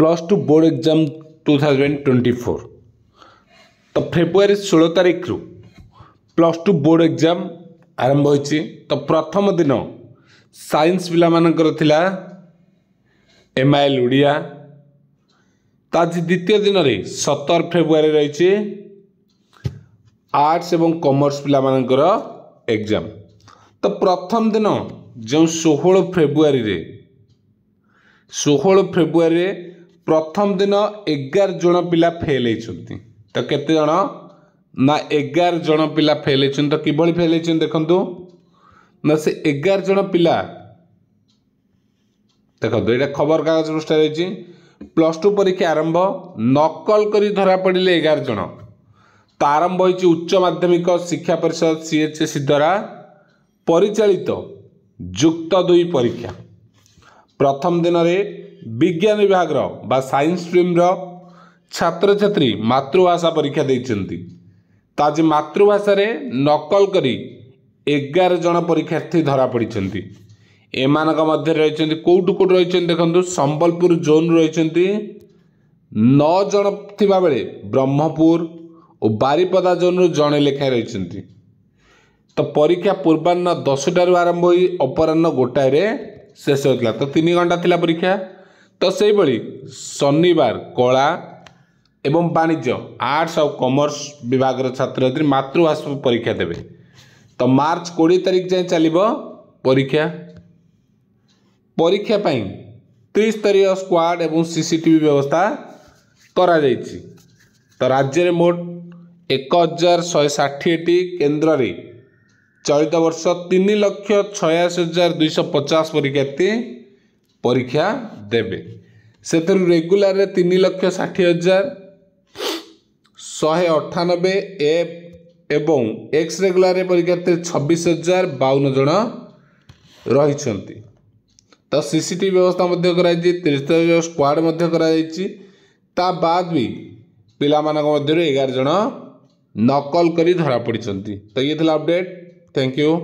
+2 board exam 2024 तो February 16 तारीख रु +2 बोर्ड एग्जाम आरंभ होइछि। तो प्रथम दिन साइंस पिला मानकर थिला MIL ओडिया। तो आज द्वितीय दिन रे 17 फेब्रुआरी रही आर्ट्स एवं कॉमर्स पिला मानकर एग्जाम। तो प्रथम दिन जो 16 फेब्रुआरी प्रथम दिन 11 जन पिला फेल होती। तो केते जन ना 11 जन पिला फेल होती। तो किभली फेल होती देखंतु ना से 11 जन पिला देखो ये खबर कागज पृष्ठ रही +2 परीक्षा आरंभ नकल करी धरा पड़े 11 जन। तो आरंभ होती उच्च माध्यमिक शिक्षा परिषद CHSE द्वारा परिचालित युक्त 2 परीक्षा। प्रथम दिन में विज्ञान विभाग बा साइंस स्ट्रीम छात्र छात्री मातृभाषा परीक्षा देइछन्ति। तो आज मातृभाषा रे नकल करी 11 जन परीक्षार्थी धरा पड़िछन्ति। एमानक मध्य रहिछन्ति कोउटु कोउटु रहिछन्ति देखंतु संबलपुर जोन रहिछन्ति 9 जन थिबा बेले ब्रह्मपुर और बारिपदा जोन रु जणे लेखा रहिछन्ति। तो परीक्षा पूर्वाह्न 10टारू आरंभ होई अपराह्न 1टाय रे शेष होता। तो 3 घंटा थिला परीक्षा। तो से भली शनिवार कला एवं वाणिज्य आर्ट्स और कॉमर्स विभाग छात्र छात्री मातृभाषा परीक्षा देवे। तो मार्च 20 तारीख जाए चलिबो परीक्षा। परीक्षा पाई त्रिस्तरीय स्क्वाड एवं CCTV व्यवस्था करा जायछि। तो राज्य रे मोट 1160 केन्द्र रे चलित वर्ष 3,86,250 परीक्षार्थी परीक्षा देवे। से रेगुलर रे 3,60,000 198 एवं एक्स रेगुलर रे परीक्षार्थी 26,052 जन रही। तो CCTV व्यवस्था मध्य कराई त्रिस्तरीय स्क्वाड मध्य कराई। ता बाद भी पिला मानक मध्य 11 जन नकल करी धरा पड़ी। तो ये थिला अपडेट। Thank you.